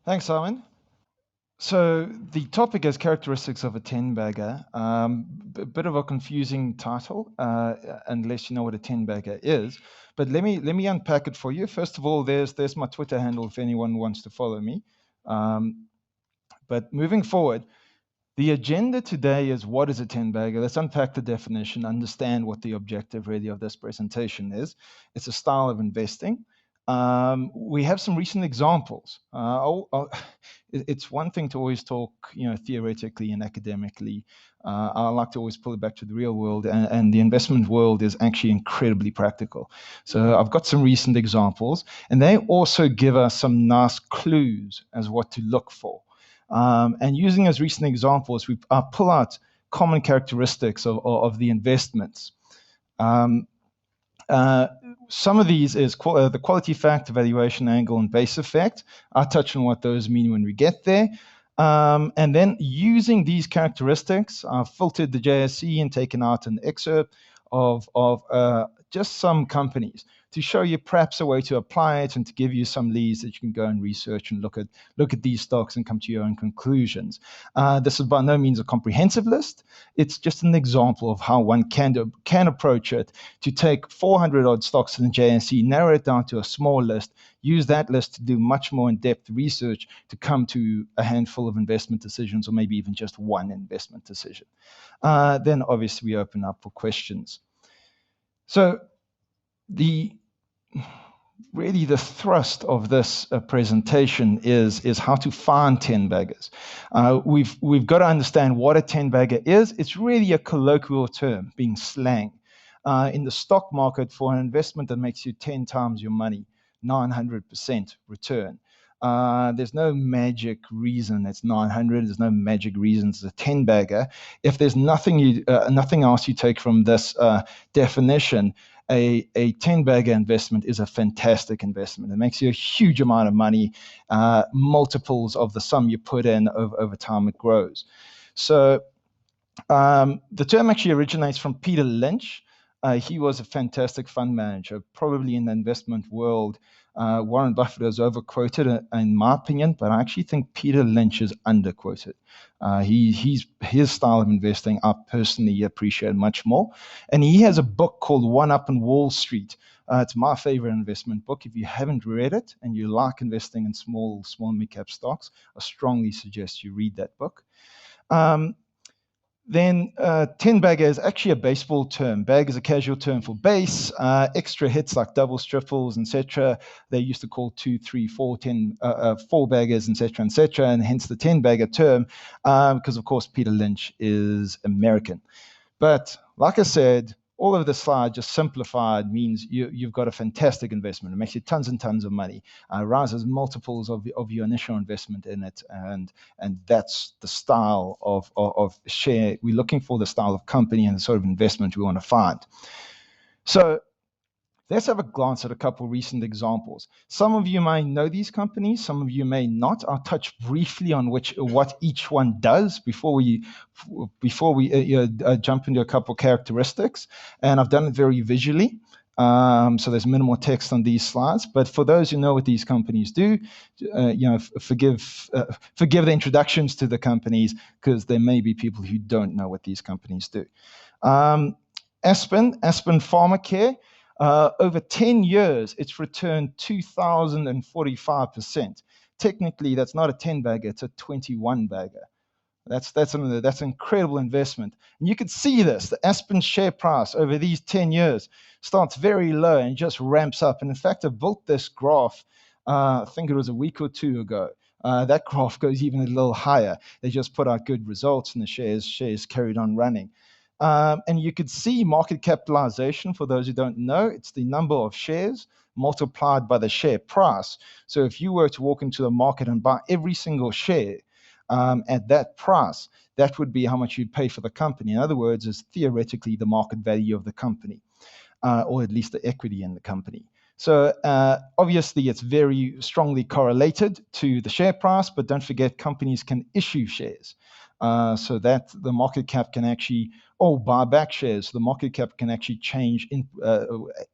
Thanks, Simon. So the topic is characteristics of a 10 bagger. Bit of a confusing title, unless you know what a 10 bagger is. But let me unpack it for you. First of all, there's my Twitter handle if anyone wants to follow me. Um, but moving forward, the agenda today is what is a 10 bagger? Let's unpack the definition, understand what the objective really of this presentation is. It's a style of investing. We have some recent examples. It's one thing to always talk, theoretically and academically. I like to always pull it back to the real world, and the investment world is actually incredibly practical. So I've got some recent examples, and they also give us some nice clues as what to look for. And using as recent examples, we pull out common characteristics of the investments. Um, uh, some of these is the quality factor, valuation angle, and base effect. I'll touch on what those mean when we get there. And then using these characteristics, I've filtered the JSE and taken out an excerpt of just some companies to show you perhaps a way to apply it and to give you some leads that you can go and research and look at these stocks and come to your own conclusions. This is by no means a comprehensive list. It's just an example of how one can approach it to take 400 odd stocks in the JSE, narrow it down to a small list, use that list to do much more in-depth research to come to a handful of investment decisions, or maybe even just one investment decision. Then obviously we open up for questions. So the really the thrust of this presentation is how to find 10 baggers. We've got to understand what a 10 bagger is. It's really a colloquial term, being slang. In the stock market, for an investment that makes you 10 times your money, 900% return. There's no magic reason it's 900. There's no magic reason it's a 10 bagger. If there's nothing else you take from this definition, a 10 bagger investment is a fantastic investment. It makes you a huge amount of money, multiples of the sum you put in over time it grows. So the term actually originates from Peter Lynch. He was a fantastic fund manager, probably in the investment world. Warren Buffett is overquoted, in my opinion, but I actually think Peter Lynch is underquoted. His style of investing, I personally appreciate much more. And he has a book called One Up on Wall Street. It's my favorite investment book. If you haven't read it and you like investing in small mid-cap stocks, I strongly suggest you read that book. Then 10 bagger is actually a baseball term. Bag is a casual term for base. Extra hits like doubles, triples, etc. They used to call 2, 3, 4, 10, 4 baggers, etc., and hence the 10 bagger term, because of course Peter Lynch is American. But like I said, all of the slide just simplified means you've got a fantastic investment. It makes you tons and tons of money, rises multiples of your initial investment in it, and that's the style of share. We're looking for the style of company and the sort of investment we want to find. So let's have a glance at a couple of recent examples. Some of you may know these companies, some of you may not. I'll touch briefly on what each one does before we jump into a couple of characteristics. And I've done it very visually. So there's minimal text on these slides. But for those who know what these companies do, forgive the introductions to the companies, because there may be people who don't know what these companies do. Aspen Pharmacare. Over 10 years, it's returned 2,045%. Technically, that's not a 10 bagger, it's a 21 bagger. That's an incredible investment. And you could see this. The Aspen share price over these 10 years starts very low and just ramps up. And in fact, I built this graph, I think it was a week or two ago. That graph goes even a little higher. They just put out good results and the shares carried on running. And you could see market capitalization. For those who don't know, it's the number of shares multiplied by the share price. So if you were to walk into the market and buy every single share at that price, that would be how much you'd pay for the company. In other words, it's theoretically the market value of the company, or at least the equity in the company. So obviously, it's very strongly correlated to the share price, but don't forget companies can issue shares. So that the market cap can actually, or buy back shares. The market cap can actually change in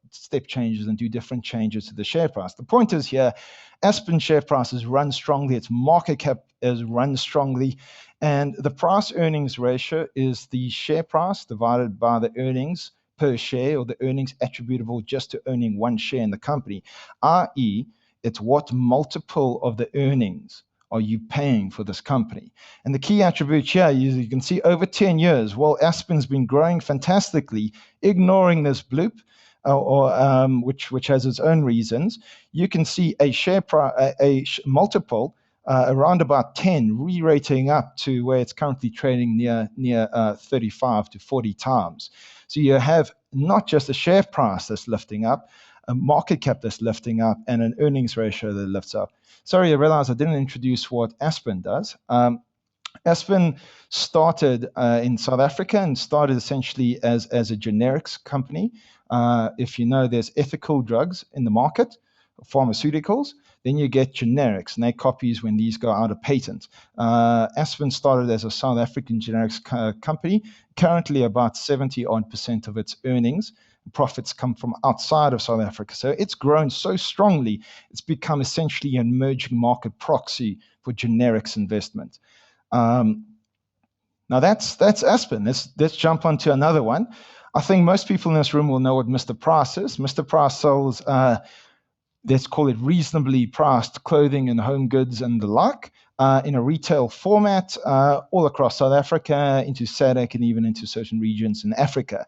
step changes and do different changes to the share price. The point is here, Aspen share price has run strongly. Its market cap has run strongly. And the price earnings ratio is the share price divided by the earnings per share, or the earnings attributable just to owning one share in the company, i.e., it's what multiple of the earnings are you paying for this company. And the key attribute here is you can see over 10 years, well, Aspen's been growing fantastically, ignoring this bloop, which has its own reasons. You can see a share price, multiple around about 10, re-rating up to where it's currently trading near 35 to 40 times. So you have not just a share price that's lifting up, a market cap that's lifting up, and an earnings ratio that lifts up. Sorry, I realized I didn't introduce what Aspen does. Aspen started in South Africa and started essentially as a generics company. If you know, there's ethical drugs in the market, pharmaceuticals. Then you get generics, and they copies when these go out of patent. Aspen started as a South African generics company. Currently, about 70% of its earnings, profits come from outside of South Africa. So it's grown so strongly, it's become essentially an emerging market proxy for generics investment. Now that's Aspen. Let's jump on to another one. I think most people in this room will know what Mr. Price is. Mr. Price sells, let's call it reasonably priced clothing and home goods and the like in a retail format all across South Africa, into SADC, and even into certain regions in Africa.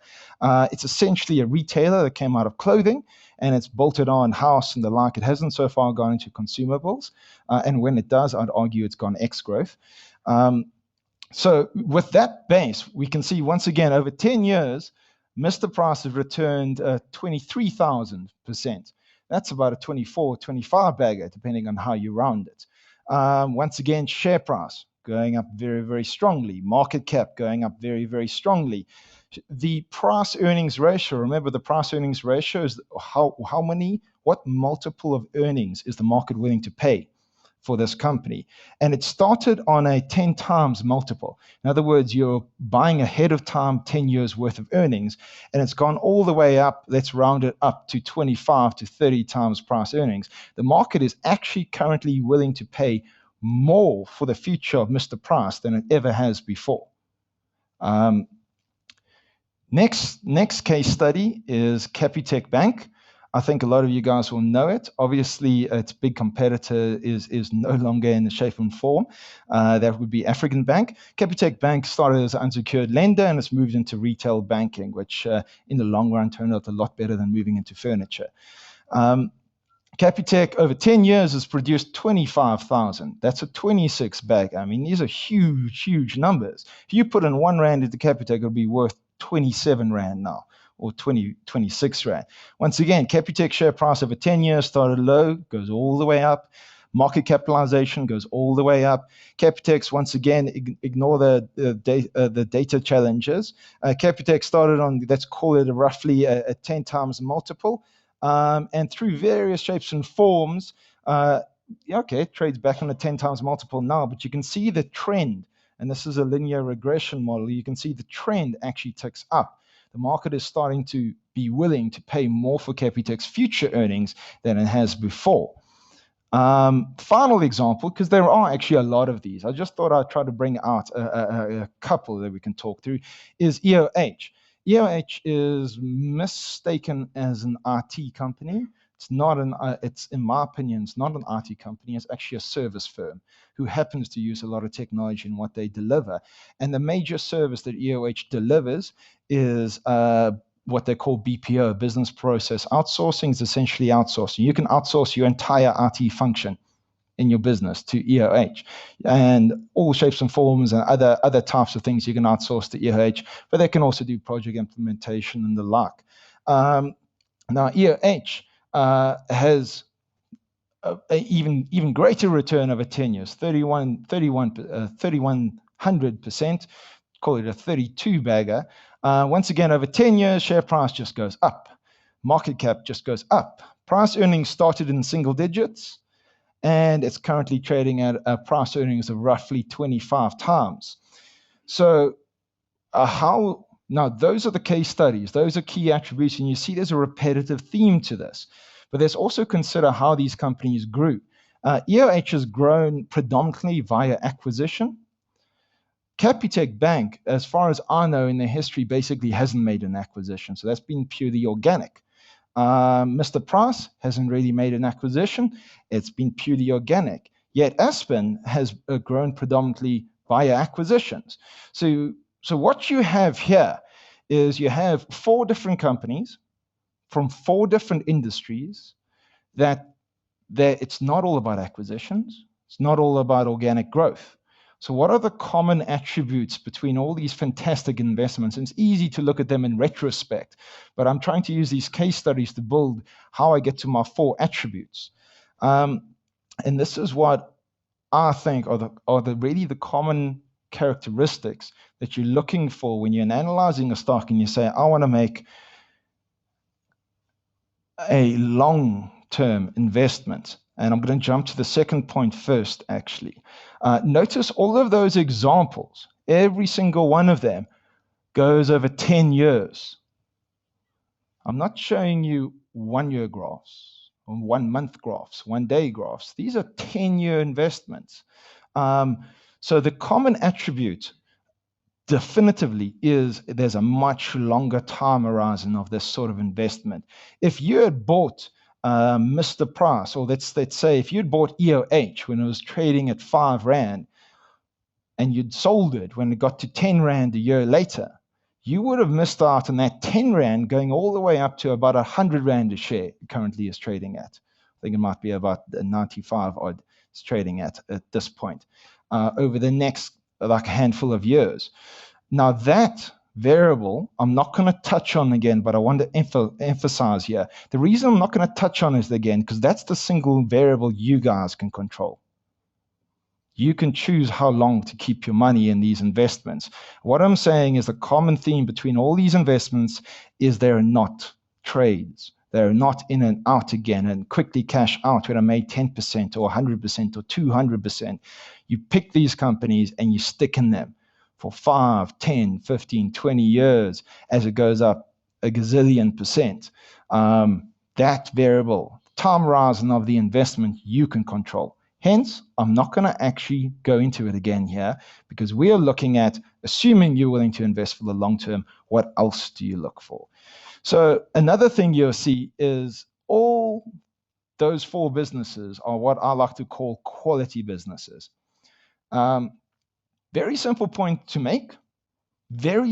It's essentially a retailer that came out of clothing, and it's bolted on house and the like. It hasn't so far gone into consumables, and when it does, I'd argue it's gone ex-growth. So with that base, we can see once again over 10 years, Mr. Price has returned 23,000%. That's about a 24, 25 bagger, depending on how you round it. Once again, share price going up very, very strongly. Market cap going up very, very strongly. The price earnings ratio, remember the price earnings ratio is what multiple of earnings is the market willing to pay for this company. And it started on a 10 times multiple. In other words, you're buying ahead of time 10 years worth of earnings, and it's gone all the way up, let's round it up to 25 to 30 times price earnings. The market is actually currently willing to pay more for the future of Mr. Price than it ever has before. Next case study is Capitec Bank. I think a lot of you guys will know it. Obviously, its big competitor is no longer in the shape and form. That would be African Bank. Capitec Bank started as an unsecured lender, and it's moved into retail banking, which in the long run turned out a lot better than moving into furniture. Capitec, over 10 years, has produced 25,000. That's a 26 bag. I mean, these are huge, huge numbers. If you put in 1 rand into Capitec, it'll be worth 27 rand now, or 26 rand. Once again, Capitec share price over 10 years started low, goes all the way up. Market capitalization goes all the way up. Capitec, once again, ignore the data challenges. Capitec started on, let's call it roughly a 10 times multiple. And through various shapes and forms, it trades back on a 10 times multiple now, but you can see the trend, and this is a linear regression model. You can see the trend actually ticks up. The market is starting to be willing to pay more for Capitec's future earnings than it has before. Final example, because there are actually a lot of these, I just thought I'd try to bring out a couple that we can talk through, is EOH. EOH is mistaken as an IT company. It's not it's, in my opinion, it's not an IT company. It's actually a service firm who happens to use a lot of technology in what they deliver. And the major service that EOH delivers is what they call BPO, business process outsourcing. Is essentially outsourcing. You can outsource your entire IT function in your business to EOH, and all shapes and forms and other types of things you can outsource to EOH, but they can also do project implementation and the like. Now EOH has an even greater return over 10 years, 3,100%, call it a 32 bagger. Once again, over 10 years, share price just goes up. Market cap just goes up. Price earnings started in single digits, and it's currently trading at a price earnings of roughly 25 times. So how now those are the case studies, those are key attributes, and you see there's a repetitive theme to this. But there's also consider how these companies grew. EOH has grown predominantly via acquisition. Capitec Bank, as far as I know in their history, basically hasn't made an acquisition. So that's been purely organic. Mr. Price hasn't really made an acquisition. It's been purely organic. Yet Aspen has grown predominantly via acquisitions. So what you have here is you have 4 different companies from 4 different industries that it's not all about acquisitions. It's not all about organic growth. So what are the common attributes between all these fantastic investments? And it's easy to look at them in retrospect, but I'm trying to use these case studies to build how I get to my 4 attributes. And this is what I think are the really the common characteristics that you're looking for when you're analyzing a stock and you say, I want to make a long-term investment. And I'm going to jump to the second point first, actually. Notice all of those examples, every single one of them goes over 10 years. I'm not showing you 1-year graphs, or 1-month graphs, 1-day graphs. These are 10-year investments. So the common attribute definitively is there's a much longer time horizon of this sort of investment. If you had bought Mr. Price, or let's say if you'd bought EOH when it was trading at 5 Rand and you'd sold it when it got to 10 Rand a year later, you would have missed out on that 10 Rand going all the way up to about 100 Rand a share it currently is trading at. I think it might be about 95 odd it's trading at this point over the next like a handful of years. Now that variable, I'm not going to touch on again, but I want to emphasize here. The reason I'm not going to touch on it again, because that's the single variable you guys can control. You can choose how long to keep your money in these investments. What I'm saying is the common theme between all these investments is they're not trades. They're not in and out again and quickly cash out when I made 10% or 100% or 200%. You pick these companies and you stick in them for 5, 10, 15, 20 years as it goes up a gazillion percent. That variable, time horizon of the investment, you can control. Hence, I'm not going to actually go into it again here because we are looking at, assuming you're willing to invest for the long term, what else do you look for? So another thing you'll see is all those 4 businesses are what I like to call quality businesses. Very simple point to make. Very